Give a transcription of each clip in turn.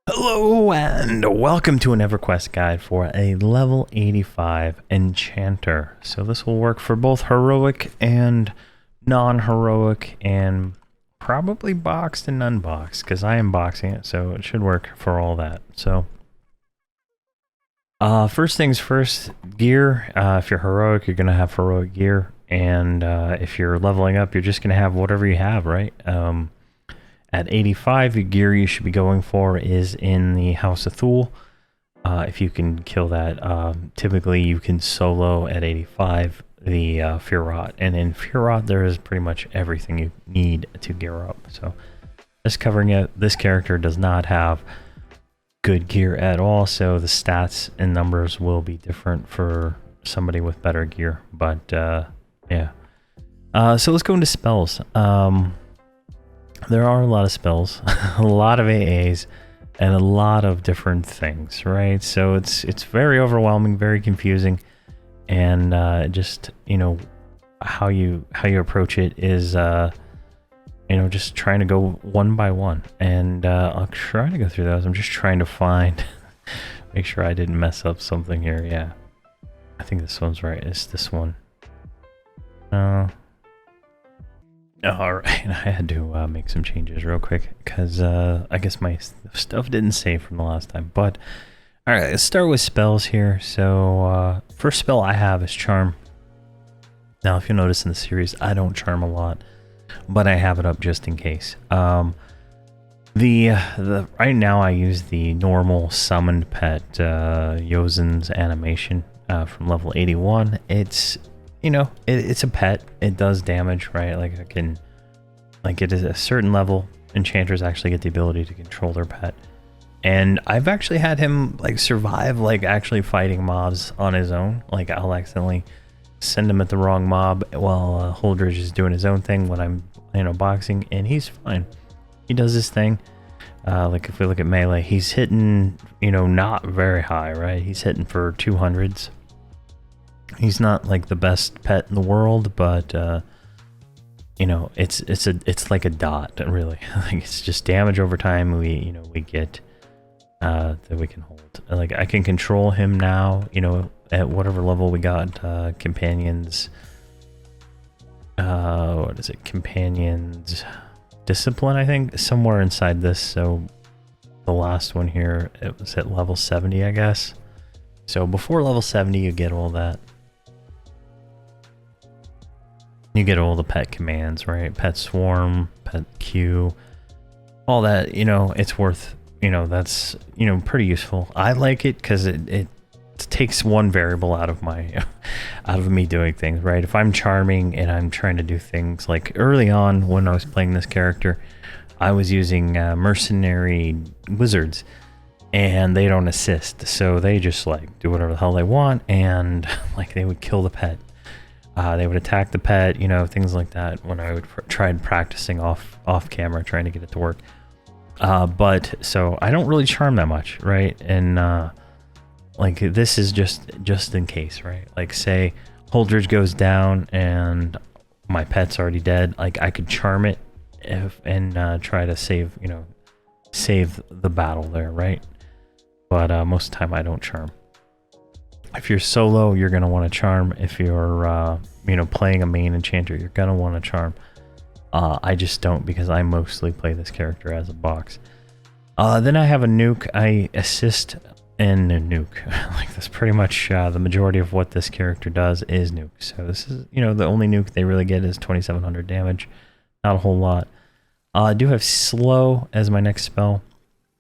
Hello and welcome to an Everquest guide for a level 85 Enchanter. So this will work for both heroic and non-heroic and probably boxed and unboxed because I am boxing it, so it should work for all that. So first things first, gear. If you're heroic, you're going to have heroic gear, and if you're leveling up, you're just going to have whatever you have, right? At 85, the gear you should be going for is in the House of Thule. If you can kill that, typically you can solo at 85 the Verant. And in Verant, there is pretty much everything you need to gear up. So just covering it, this character does not have good gear at all. So the stats and numbers will be different for somebody with better gear. But yeah. So let's go into spells. There are a lot of spells, a lot of AAs, and a lot of different things, right? So it's very overwhelming, very confusing, and just how you approach it is just trying to go one by one, and I'll try to go through those. I'm just trying to find, make sure I didn't mess up something here. Yeah, I think this one's right. It's this one. All right, I had to make some changes real quick because I guess my stuff didn't save from the last time. But all right, let's start with spells here. So first spell I have is Charm. Now, if you'll notice in the series, I don't charm a lot, but I have it up just in case. Right now I use the normal summoned pet Yozen's animation from level 81. It's it's a pet. It does damage, right? It is a certain level. Enchanters actually get the ability to control their pet. And I've actually had him survive actually fighting mobs on his own. I'll accidentally send him at the wrong mob while Holdridge is doing his own thing when I'm boxing, and he's fine. He does his thing. If we look at melee, he's hitting not very high, right? He's hitting for 200s. He's not the best pet in the world, but it's like a dot, really. It's just damage over time we get that we can hold. I can control him now, at whatever level we got. Companions, what is it? Companions discipline, I think, somewhere inside this. So the last one here, it was at level 70, I guess. So before level 70, you get all that. You get all the pet commands, right? Pet swarm, pet queue, all that, it's worth, that's, pretty useful. I like it because it takes one variable out of me doing things, right? If I'm charming and I'm trying to do things early on when I was playing this character, I was using mercenary wizards and they don't assist. So they just do whatever the hell they want, and they would kill the pet. They would attack the pet, things like that when I would try practicing off camera, trying to get it to work. But so I don't really charm that much, right? And this is just in case, right? Say Holdridge goes down and my pet's already dead. I could charm it and try to save the battle there, right? But most of the time I don't charm. If you're solo, you're going to want to charm. If you're, playing a main enchanter, you're going to want to charm. I just don't, because I mostly play this character as a box. Then I have a nuke. I assist in a nuke. That's pretty much the majority of what this character does is nuke. So this is, the only nuke they really get is 2700 damage. Not a whole lot. I do have slow as my next spell.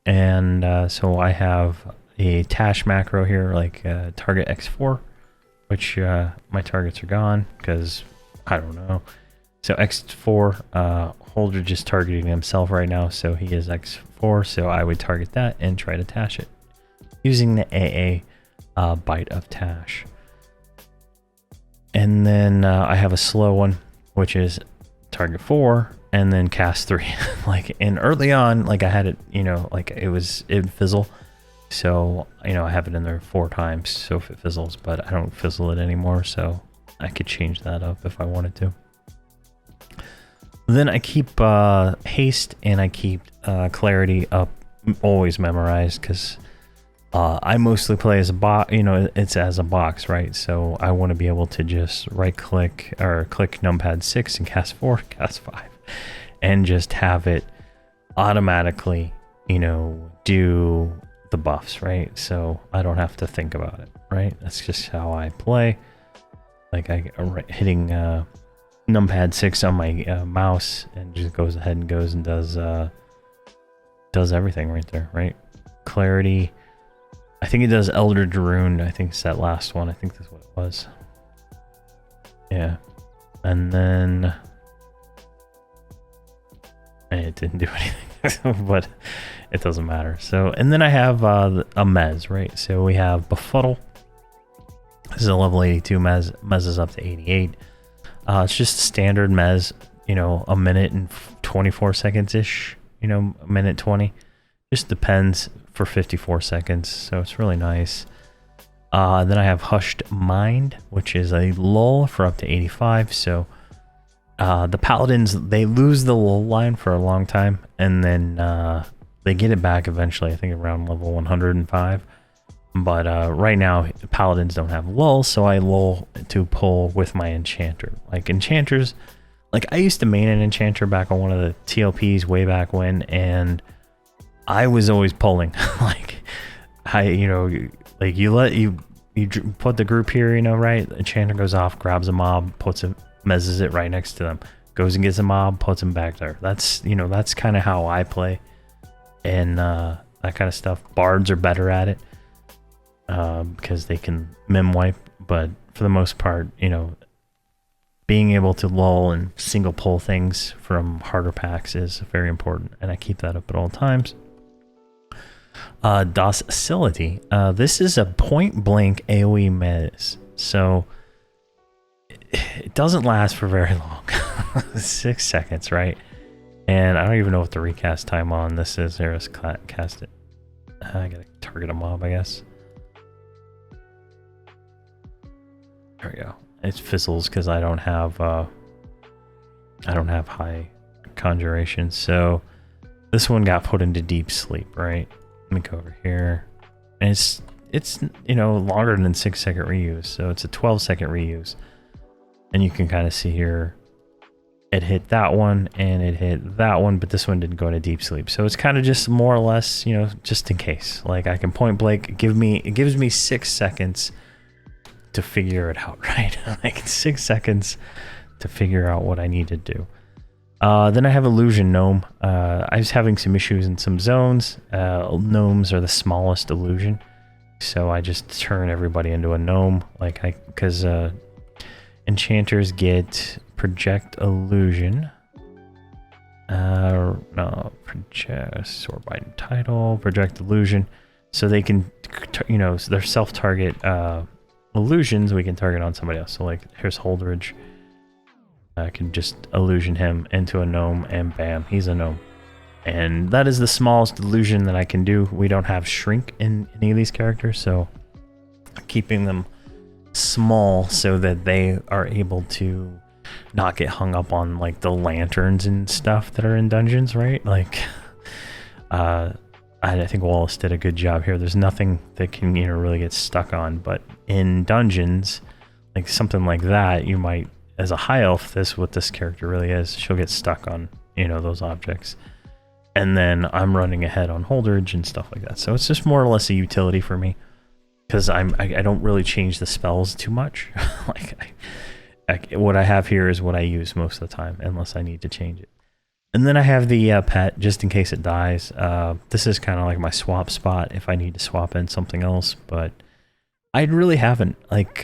And so I have a Tash macro here, target X4, which my targets are gone because I don't know. So X4, Holdridge just targeting himself right now, so he is X4, so I would target that and try to Tash it using the AA Bite of Tash. And then I have a slow one, which is target 4 and then cast 3. And early on, I had it, it would fizzle. So, I have it in there 4 times, so if it fizzles, but I don't fizzle it anymore, so I could change that up if I wanted to. Then I keep haste and I keep clarity up always memorized because I mostly play as a box. You know, it's as a box, right? So I want to be able to just right click or click numpad 6 and cast 4, cast 5, and just have it automatically, you know, do the buffs, right? So I don't have to think about it, right? That's just how I play. Like hitting numpad 6 on my mouse and just goes ahead and goes and does everything right there, right? Clarity. I think it does Elder Darun. I think it's that last one. I think that's what it was. Yeah. And then it didn't do anything, but it doesn't matter. So, and then I have a Mez, right? So we have Befuddle. This is a level 82 Mez. Mez is up to 88. It's just standard Mez, you know, a minute and 24 seconds-ish, you know, a minute 20. Just depends for 54 seconds, so it's really nice. Then I have Hushed Mind, which is a lull for up to 85. So the Paladins, they lose the lull line for a long time, and then they get it back eventually, I think around level 105. But right now, Paladins don't have lull, so I lull to pull with my Enchanter. Like Enchanters, like I used to main an Enchanter back on one of the TLPs way back when, and I was always pulling. Like you know, like you put the group here, you know, right? Enchanter goes off, grabs a mob, puts it, mezzes it right next to them, goes and gets a mob, puts him back there. That's, you know, that's kind of how I play, and that kind of stuff. Bards are better at it because they can mim wipe, but for the most part, you know, being able to lull and single pull things from harder packs is very important, and I keep that up at all times. Docility. This is a point blank AoE mez, so it doesn't last for very long. 6 seconds, right? And I don't even know what the recast time on this is. Here, let's cast it. I gotta target a mob, I guess. There we go. It fizzles because I don't have high conjuration. So this one got put into deep sleep, right? Let me go over here. And it's you know, longer than 6 second reuse, so it's a 12-second reuse. And you can kind of see here, it hit that one and it hit that one, but this one didn't go into deep sleep. So it's kind of just more or less, you know, just in case. Like I can point blank, it gives me 6 seconds to figure it out, right? Like 6 seconds to figure out what I need to do. Then I have Illusion Gnome. I was having some issues in some zones. Gnomes are the smallest illusion, so I just turn everybody into a gnome. Like because enchanters get project illusion. No, project sort by title, project illusion, so they can, you know, they're self-target illusions we can target on somebody else. So like here's Holdridge. I can just illusion him into a gnome and bam, he's a gnome. And that is the smallest illusion that I can do. We don't have shrink in any of these characters, so keeping them small so that they are able to not get hung up on like the lanterns and stuff that are in dungeons, right? Like I think Wallace did a good job here. There's nothing that can, you know, really get stuck on, but in dungeons, like something like that, you might, as a high elf, this what this character really is, she'll get stuck on, you know, those objects. And then I'm running ahead on Holdridge and stuff like that. So it's just more or less a utility for me, because I don't really change the spells too much. Like what I have here is what I use most of the time, unless I need to change it. And then I have the pet, just in case it dies. This is kind of like my swap spot if I need to swap in something else, but I really haven't. Like,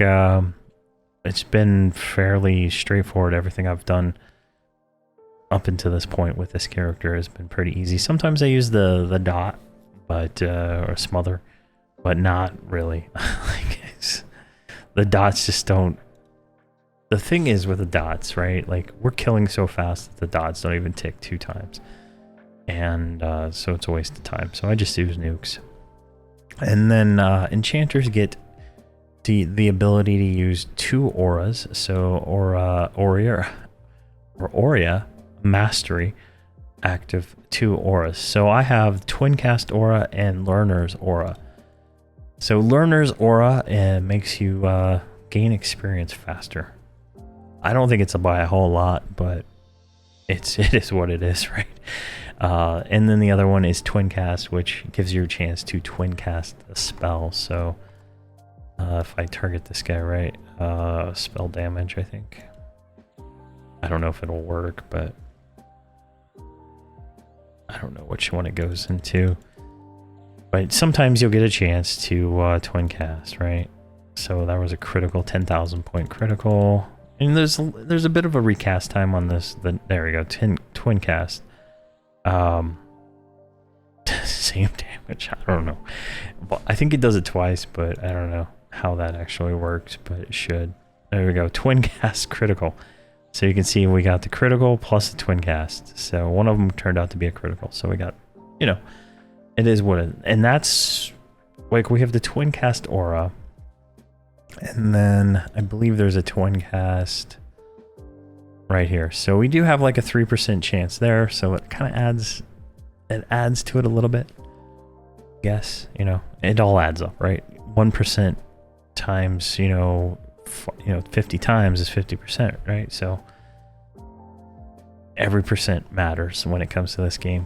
it's been fairly straightforward. Everything I've done up until this point with this character has been pretty easy. Sometimes I use the dot, but or smother, but not really. Like the dots just don't. The thing is with the dots, right? Like we're killing so fast that the dots don't even tick 2 times, and so it's a waste of time. So I just use nukes, and then enchanters get the ability to use 2 auras. So Aurea Mastery, active 2 auras. So I have Twin Cast Aura and Learner's Aura. So Learner's Aura makes you gain experience faster. I don't think it's by a whole lot, but it is what it is, right? And then the other one is Twin Cast, which gives you a chance to twin cast a spell. So if I target this guy, right, spell damage, I think. I don't know if it'll work, but I don't know which one it goes into. But sometimes you'll get a chance to twin cast, right? So that was a critical, 10,000 point critical. And there's a bit of a recast time on this. There we go, twin cast. Same damage. I don't know. Well, I think it does it twice, but I don't know how that actually works, but it should. There we go, twin cast critical. So you can see we got the critical plus the twin cast. So one of them turned out to be a critical. So we got, you know, it is what it, and that's like we have the twin cast aura. And then I believe there's a twin cast right here. So we do have like a 3% chance there. So it kind of adds to it a little bit. Yes, you know, it all adds up, right? 1% times, you know, 50 times is 50%, right? So every percent matters when it comes to this game.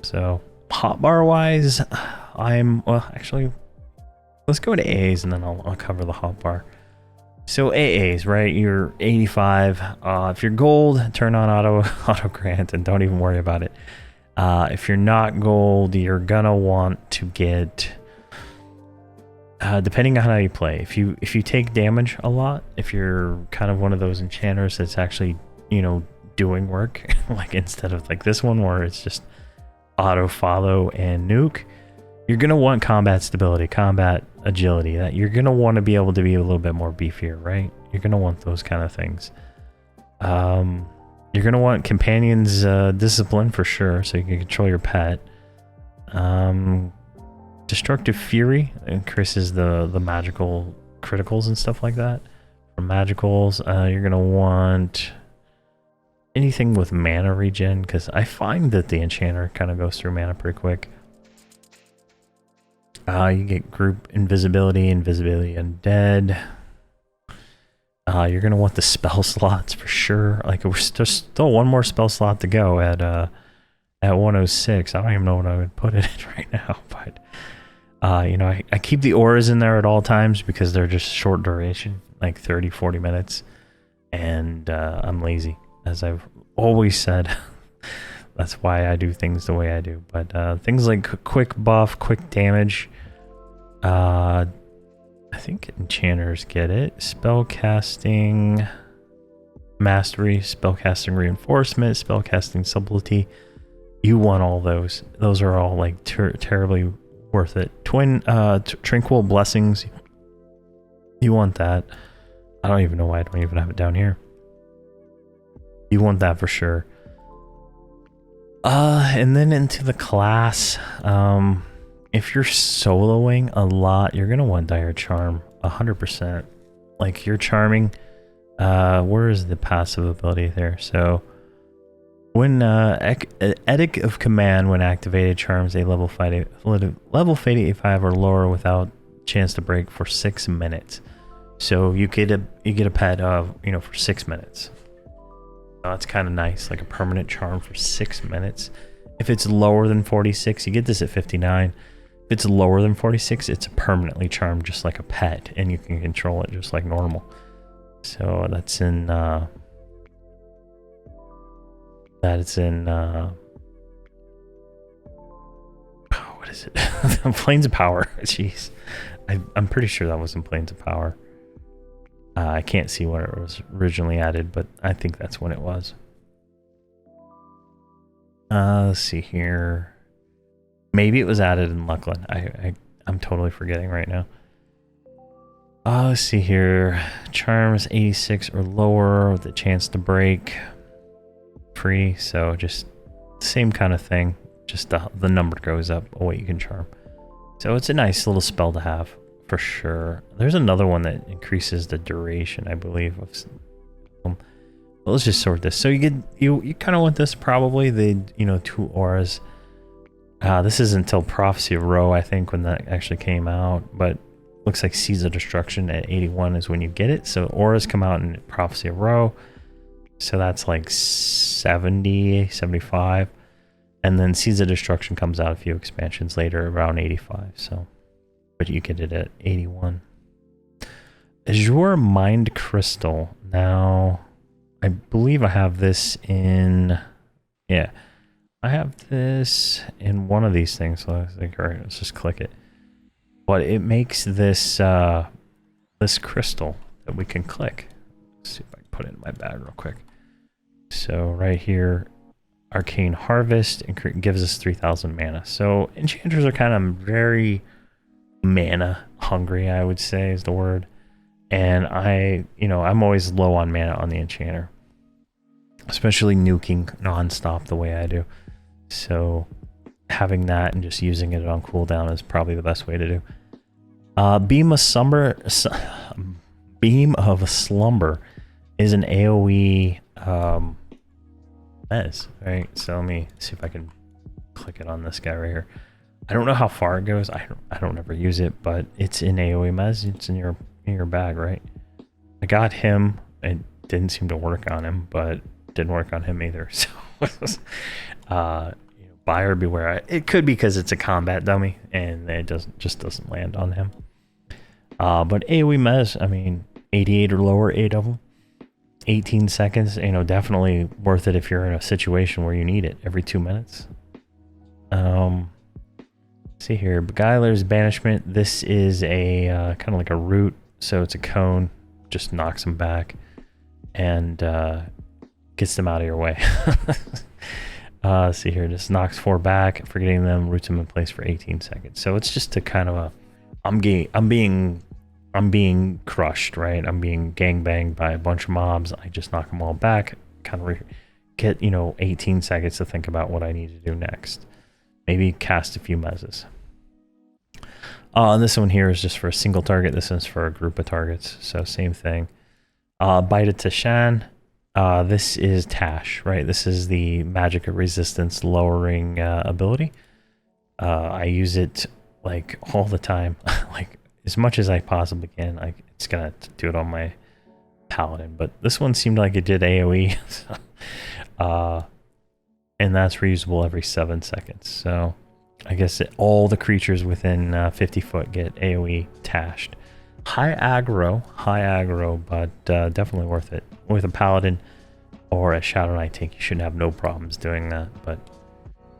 So hotbar wise, well, actually, let's go to AAs and then I'll cover the hotbar. So AAs, right? You're 85. If you're gold, turn on auto grant and don't even worry about it. If you're not gold, you're gonna want to get, depending on how you play. If you take damage a lot, if you're kind of one of those enchanters that's actually, you know, doing work, like instead of like this one where it's just auto follow and nuke, you're gonna want combat stability, combat agility. That you're gonna want to be able to be a little bit more beefier, right? You're gonna want those kind of things. You're gonna want companions discipline for sure, so you can control your pet. Destructive Fury increases the magical criticals and stuff like that. For magicals, you're gonna want anything with mana regen, because I find that the Enchanter kind of goes through mana pretty quick. You get group invisibility undead. You're gonna want the spell slots for sure. Like there's still one more spell slot to go at 106. I don't even know what I would put it in right now, but you know, I keep the auras in there at all times because they're just short duration, like 30-40 minutes, and I'm lazy, as I've always said. That's why I do things the way I do. But things like quick buff, quick damage, I think enchanters get it. Spellcasting mastery, spellcasting reinforcement, spellcasting subtlety. You want all those. Those are all like terribly worth it. Tranquil blessings. You want that. I don't even know why I don't even have it down here. You want that for sure. And then into the class, if you're soloing a lot, you're gonna want Dire Charm 100%. Like you're charming. Where is the passive ability there? So when Edict of Command, when activated, charms a level 85 or lower without chance to break for 6 minutes. So you get a pet of, you know, for 6 minutes. That's kind of nice, like a permanent charm for 6 minutes. If it's lower than 46, you get this at 59. If it's lower than 46, it's permanently charmed, just like a pet, and you can control it just like normal. So that's in what is it? Planes of Power. Jeez, I'm pretty sure that was in Planes of Power. I can't see when it was originally added, but I think that's when it was. Let's see here. Maybe it was added in Luckland. I'm totally forgetting right now. Let's see here. Charms 86 or lower with a chance to break. Free, so just same kind of thing. Just the number goes up what you can charm. So it's a nice little spell to have. For sure. There's another one that increases the duration, I believe, of But let's just sort this. So you kind of want this probably, the, you know, 2 auras. This is until Prophecy of Ro, I think, when that actually came out, but looks like Seeds of Destruction at 81 is when you get it. So auras come out in Prophecy of Ro, so that's like 70, 75, and then Seeds of Destruction comes out a few expansions later, around 85. So, but you get it at 81. Azure Mind Crystal. Now, I believe I have this in, yeah. I have this in one of these things, so I think, all right, let's just click it. But it makes this this crystal that we can click. Let's see if I can put it in my bag real quick. So right here, Arcane Harvest, and gives us 3,000 mana. So enchanters are kind of very mana hungry, I would say is the word. And I'm always low on mana on the enchanter, especially nuking nonstop the way I do. So having that and just using it on cooldown is probably the best way to do. Beam of Slumber is an AoE mez, right? So let me see if I can click it on this guy right here. I don't know how far it goes. I don't ever use it, but it's in AoE mez. It's in your bag, right? I got him. It didn't seem to work on him, but didn't work on him either. So buyer beware. It could be because it's a combat dummy and it doesn't land on him. But AoE mez, I mean, 88 or lower, 8 of them, 18 seconds. Definitely worth it if you're in a situation where you need it every 2 minutes. See here, Beguiler's Banishment. This is a kind of like a root, so it's a cone, just knocks them back and gets them out of your way. See here, just knocks 4 back, forgetting them, roots them in place for 18 seconds. So it's just a kind of a, I'm being crushed, right? I'm being gangbanged by a bunch of mobs. I just knock them all back, kind of get 18 seconds to think about what I need to do next. Maybe cast a few mezzes. And this one here is just for a single target. This one's for a group of targets, so same thing. Bite of Tashan. This is Tash, right? This is the magic of resistance lowering ability. I use it like all the time, like as much as I possibly can. It's gonna do it on my paladin, but this one seemed like it did AoE, and that's reusable every 7 seconds. So I guess all the creatures within 50 foot get AoE tashed. High aggro, but definitely worth it. With a paladin or a Shadow Knight tank, you shouldn't have no problems doing that, but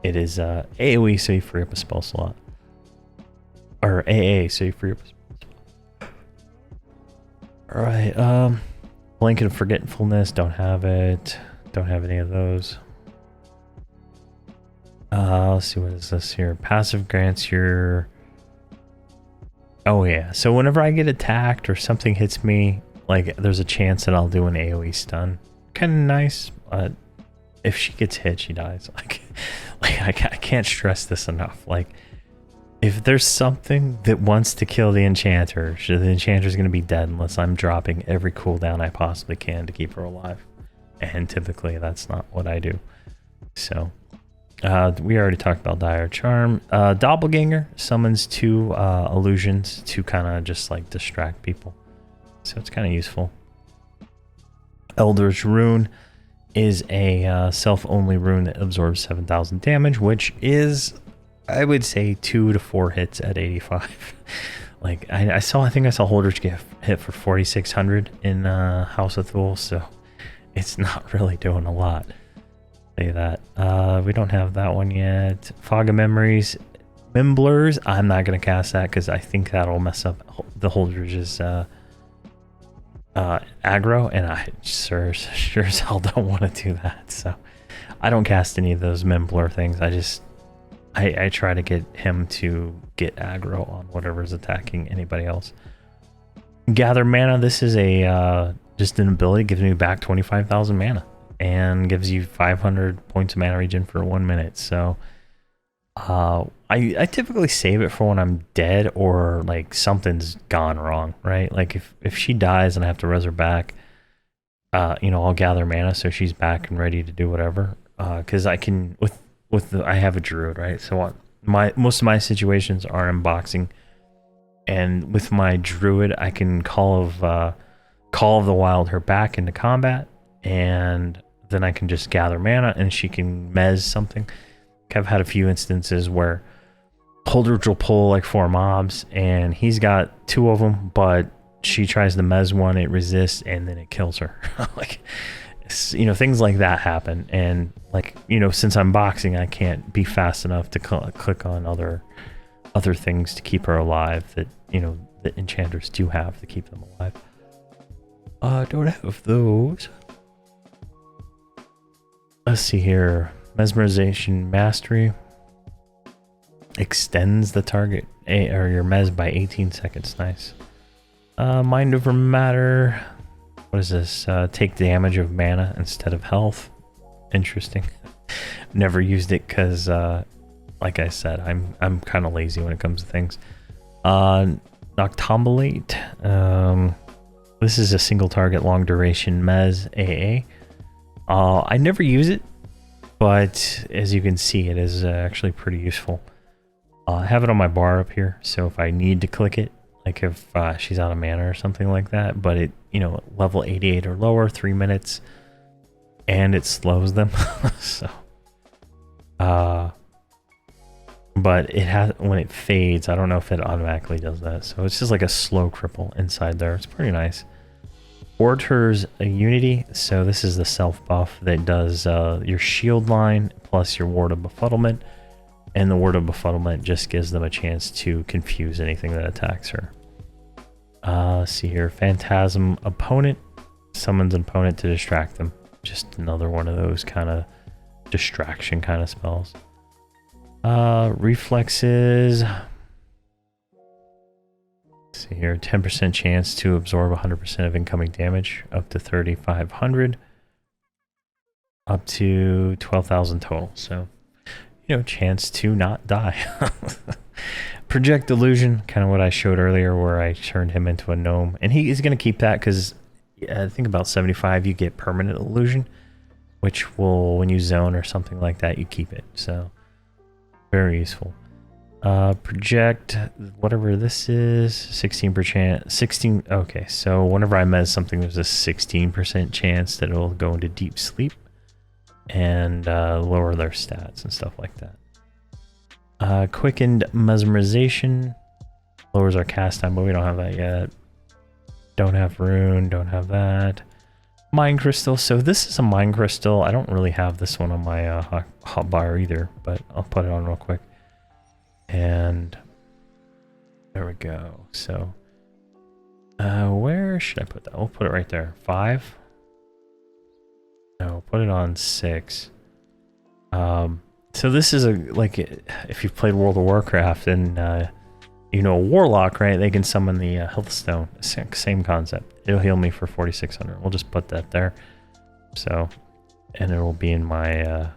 it is AoE, so you free up a spell slot. Or AA, so you free up a spell slot. Alright, Blanket of Forgetfulness, don't have it. Don't have any of those. Let's see, what is this here? Passive grants your... Oh yeah, so whenever I get attacked or something hits me, like there's a chance that I'll do an AoE stun. Kind of nice, but if she gets hit, she dies. Like I can't stress this enough. Like, if there's something that wants to kill the Enchanter, the Enchanter's going to be dead unless I'm dropping every cooldown I possibly can to keep her alive. And typically that's not what I do. So... we already talked about Dire Charm. Doppelganger summons 2 illusions to kind of just like distract people. So it's kind of useful. Elder's Rune is a self-only rune that absorbs 7,000 damage, which is, I would say, 2 to 4 hits at 85. Like, I think I saw Holdridge get hit for 4,600 in House of Thule, so it's not really doing a lot. Say that. We don't have that one yet. Fog of Memories. Mimblers. I'm not going to cast that because I think that'll mess up the Holdridge's aggro, and I sure as hell don't want to do that. So I don't cast any of those Mimbler things. I try to get him to get aggro on whatever's attacking anybody else. Gather Mana. This is a just an ability. Gives me back 25,000 mana. And gives you 500 points of mana regen for 1 minute. So I typically save it for when I'm dead or like something's gone wrong, right? Like if she dies and I have to res her back, you know, I'll gather mana so she's back and ready to do whatever. Because I can I have a druid, right? So most of my situations are unboxing, and with my druid, I can call of the Wild her back into combat, and then I can just gather mana, and she can mez something. I've had a few instances where Holdridge will pull like 4 mobs, and he's got 2 of them, but she tries to mez one, it resists, and then it kills her. Like, you know, things like that happen. And like, you know, since I'm boxing, I can't be fast enough to click on other things to keep her alive that, you know, the enchanters do have to keep them alive. I don't have those. Let's see here. Mesmerization Mastery extends the target or your mez by 18 seconds. Nice. Mind over matter. What is this? Take damage of mana instead of health. Interesting. Never used it because, like I said, I'm kind of lazy when it comes to things. Noctambulate. This is a single target long duration mez AA. I never use it, but as you can see, it is actually pretty useful. I have it on my bar up here, so if I need to click it, like if she's out of mana or something like that, but it, you know, level 88 or lower, 3 minutes, and it slows them. So, but it has, when it fades, I don't know if it automatically does that. So it's just like a slow cripple inside there. It's pretty nice. Orator's Unity. So this is the self buff that does your shield line plus your Ward of Befuddlement. And the Ward of Befuddlement just gives them a chance to confuse anything that attacks her. Let's see here. Phantasm Opponent. Summons an opponent to distract them. Just another one of those kind of distraction kind of spells. Reflexes. Let's see here. 10% chance to absorb 100% of incoming damage. Up to 3,500. Up to 12,000 total. So, you know, chance to not die. Project Illusion, kind of what I showed earlier where I turned him into a gnome. And he is going to keep that because I think about 75 you get permanent illusion, which will, when you zone or something like that, you keep it. So, very useful. Project, whatever this is, 16%, 16, okay, so whenever I mez something, there's a 16% chance that it'll go into deep sleep and lower their stats and stuff like that. Quickened Mesmerization lowers our cast time, but we don't have that yet. Don't have Rune, don't have that. Mind Crystal, so this is a Mind Crystal. I don't really have this one on my hotbar either, but I'll put it on real quick. And there we go. So where should I put that? We'll put it right there. 5. No, put it on 6. So this is like if you've played World of Warcraft and you know a warlock, right? They can summon the health stone. Same concept. It'll heal me for 4,600. We'll just put that there. So, and it will be in my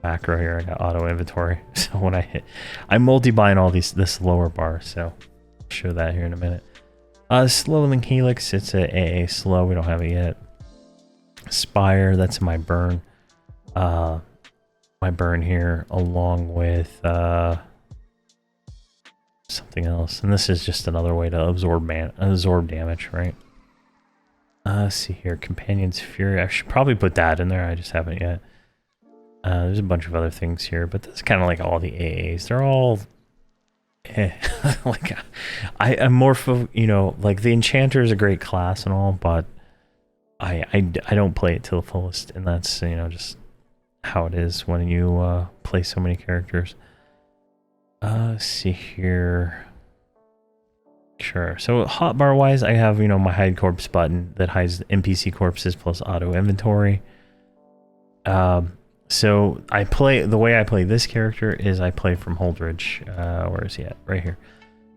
macro here. I got auto inventory. So when I hit, I'm multi-buying all this lower bar. So I'll show that here in a minute. Slowing Helix. It's a AA slow. We don't have it yet. Spire. That's my burn. My burn here along with something else, and this is just another way to absorb damage, right? Let's see here. Companion's Fury. I should probably put that in there. I just haven't yet. There's a bunch of other things here, but that's kind of like all the AAs. They're all like I'm more you know, like the Enchanter is a great class and all, but I don't play it to the fullest, and that's, you know, just how it is when you play so many characters. Let's see here. Sure. So hotbar wise, I have, you know, my hide corpse button that hides NPC corpses plus auto inventory. So the way I play this character is I play from Holdridge. Where is he at? Right here.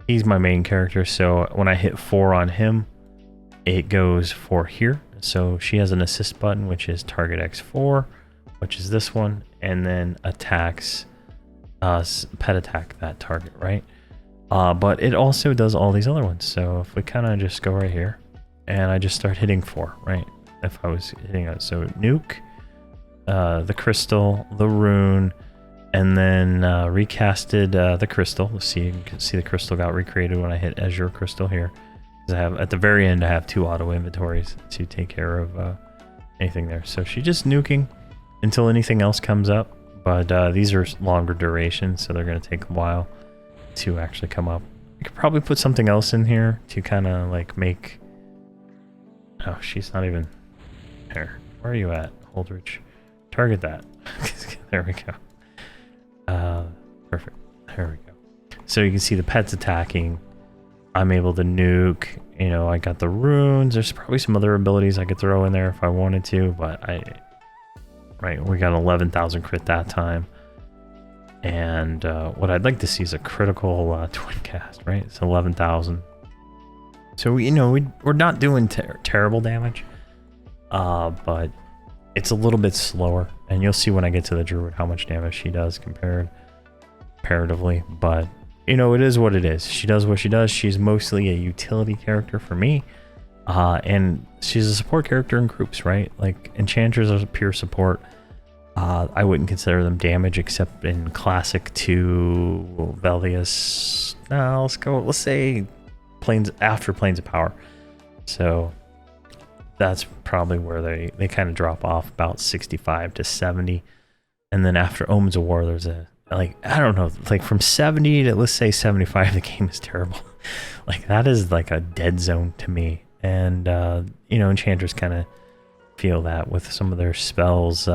He's my main character. So when I hit 4 on him, it goes for here. So she has an assist button, which is target X4, which is this one, and then attacks, pet attack that target, right? But it also does all these other ones. So if we kind of just go right here, and I just start hitting 4, right? if I was hitting it. So nuke, the crystal, the rune, and then recasted the crystal. Let's see, you can see the crystal got recreated when I hit Azure Crystal here. I have at the very end, I have 2 auto inventories to take care of anything there. So she's just nuking until anything else comes up. But these are longer duration, so they're going to take a while to actually come up. I could probably put something else in here to kind of like make... Oh, she's not even there. Where are you at, Holdridge? Target that. There we go. Perfect. There we go. So you can see the pets attacking. I'm able to nuke. You know, I got the runes. There's probably some other abilities I could throw in there if I wanted to, but right, we got 11,000 crit that time. And what I'd like to see is a critical twin cast, right? It's 11,000. So we're not doing terrible damage, but it's a little bit slower. And you'll see when I get to the druid how much damage she does comparatively. But you know, it is what it is. She does what she does. She's mostly a utility character for me. And she's a support character in groups, right? Like enchanters are pure support. I wouldn't consider them damage except in classic to Velius. No, let's say after Planes of Power. So that's probably where they kind of drop off, about 65 to 70. And then after Omens of War, there's a, like, I don't know, like from 70 to let's say 75, the game is terrible. Like that is like a dead zone to me. And you know, enchanters kind of feel that with some of their spells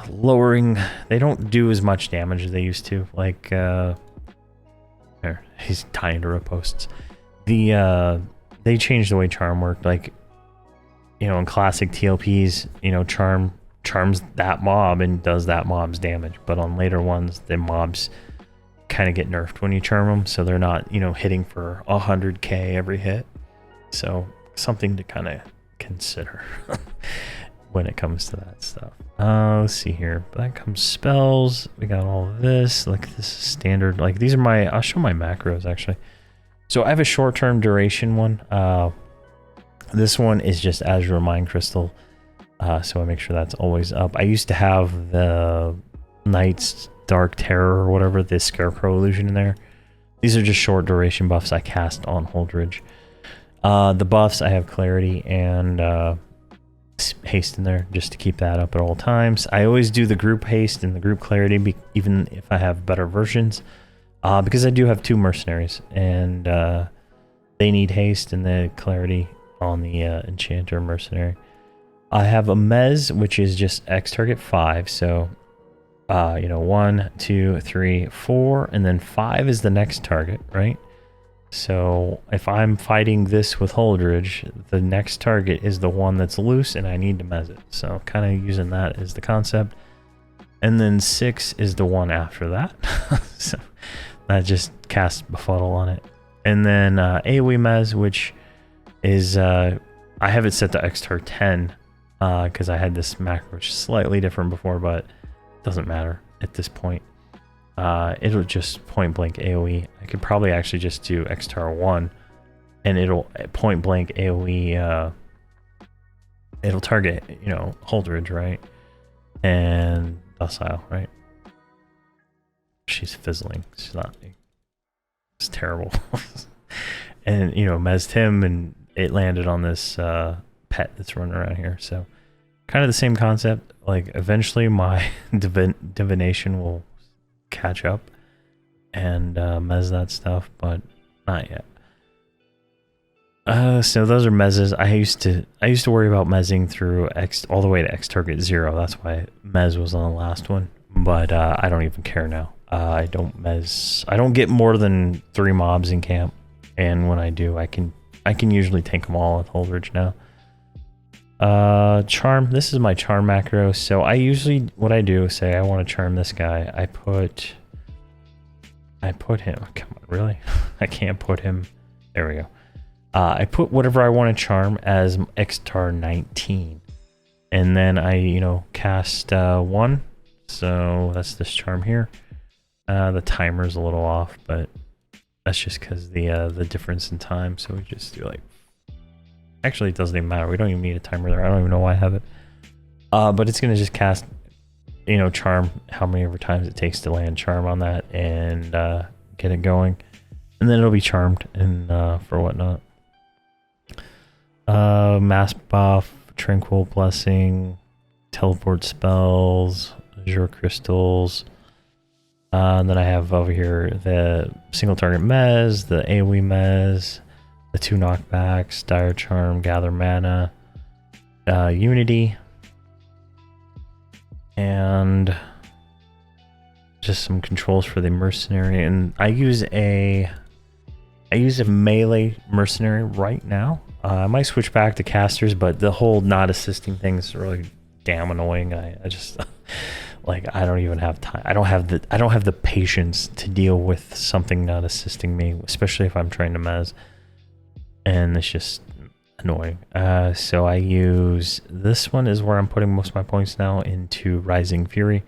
lowering. They don't do as much damage as they used to. Like there, he's tying to riposts. They changed the way charm worked. Like, you know, in classic TLPs, you know, charms that mob and does that mob's damage, but on later ones the mobs kind of get nerfed when you charm them, so they're not, you know, hitting for 100k every hit. So something to kind of consider when it comes to that stuff. Let's see here. That comes spells. We got all of this. Like this is standard. Like these are I'll show my macros actually. So I have a short-term duration one. This one is just Azure Mind Crystal. So I make sure that's always up. I used to have the Knight's Dark Terror or whatever, this Scarecrow illusion in there. These are just short duration buffs I cast on Holdridge. The buffs, I have Clarity and Haste in there just to keep that up at all times. I always do the group Haste and the group Clarity, even if I have better versions, because I do have 2 mercenaries and they need Haste and the Clarity on the Enchanter mercenary. I have a Mez, which is just X target 5. So, you know, 1, 2, 3, 4, and then 5 is the next target, right? So if I'm fighting this with Holdridge, the next target is the one that's loose and I need to Mez it. So kind of using that as the concept. And then 6 is the one after that. So that just casts Befuddle on it. And then AoE Mez, which is, I have it set to Xtar 10. Because I had this macro which is slightly different before, but it doesn't matter at this point. It'll just point blank AoE. I could probably actually just do Xtar 1 and it'll point blank AoE. It'll target, you know, Holdridge, right? And Docile, right? She's fizzling. She's not. It's terrible. And, you know, Mez'd him and it landed on this pet that's running around here. So kind of the same concept. Like eventually my divination will catch up and mez that stuff, but not yet. So those are mezzes. I used to worry about mezzing through X all the way to X target 0. That's why mez was on the last one, but I don't even care now. I don't mez. I don't get more than 3 mobs in camp, and when I do, I can usually take them all with Holdridge now. Charm. This is my charm macro. So I usually, what I do, say I want to charm this guy. I put him. Come on, really? I can't put him. There we go. I put whatever I want to charm as Xtar 19, and then I, you know, cast 1. So that's this charm here. The timer's a little off, but that's just because the difference in time. So we just do like Actually, it doesn't even matter. We don't even need a timer there. I don't even know why I have it. But it's going to just cast, you know, charm, how many ever times it takes to land charm on that and get it going. And then it'll be charmed and for whatnot. Mass buff, tranquil blessing, teleport spells, azure crystals. And then I have over here the single target mez, the AoE mez, the 2 knockbacks, dire charm, gather mana, unity, and just some controls for the mercenary. And I use a melee mercenary right now. I might switch back to casters, but the whole not assisting thing is really damn annoying. I just like, I don't even have time. I don't have the patience to deal with something not assisting me, especially if I'm trying to mez. And it's just annoying. So I use, this one is where I'm putting most of my points now, into Rising Fury.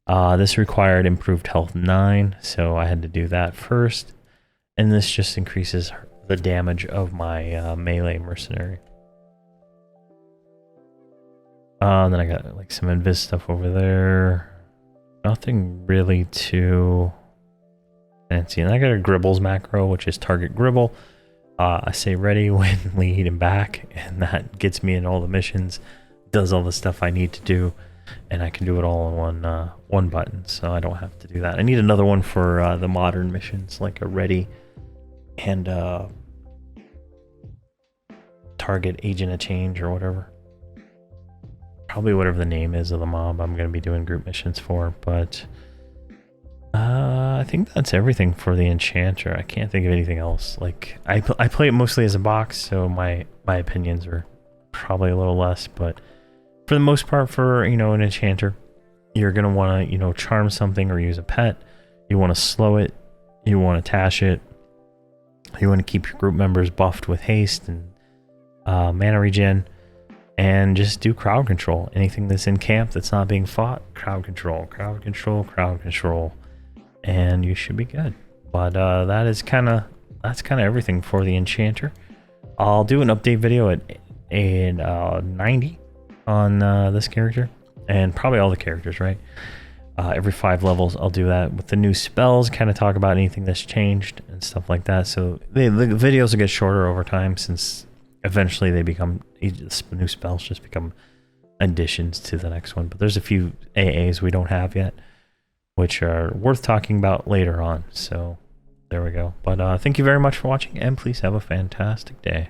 This required improved health 9, so I had to do that first. And this just increases the damage of my melee mercenary. Then I got like some invis stuff over there. Nothing really too fancy. And I got a Gribbles macro, which is target Gribble. I say ready when lead and back, and that gets me in all the missions, does all the stuff I need to do, and I can do it all in one button, so I don't have to do that. I need another one for the modern missions, like a ready and target agent of change or whatever. Probably whatever the name is of the mob I'm going to be doing group missions for, but I think that's everything for the Enchanter. I can't think of anything else. Like, I play it mostly as a box, so my opinions are probably a little less, but for the most part, for, you know, an Enchanter, you're going to want to, you know, charm something or use a pet. You want to slow it. You want to tash it. You want to keep your group members buffed with haste and mana regen, and just do crowd control. Anything that's in camp that's not being fought, crowd control, crowd control, crowd control, and you should be good. But that's kind of everything for the Enchanter. I'll do an update video at 90 on this character, and probably all the characters, right? Every 5 levels I'll do that with the new spells, kind of talk about anything that's changed and stuff like that. So the videos will get shorter over time, since eventually they become, new spells just become additions to the next one. But there's a few AAs we don't have yet, which are worth talking about later on. So there we go. But thank you very much for watching, and please have a fantastic day.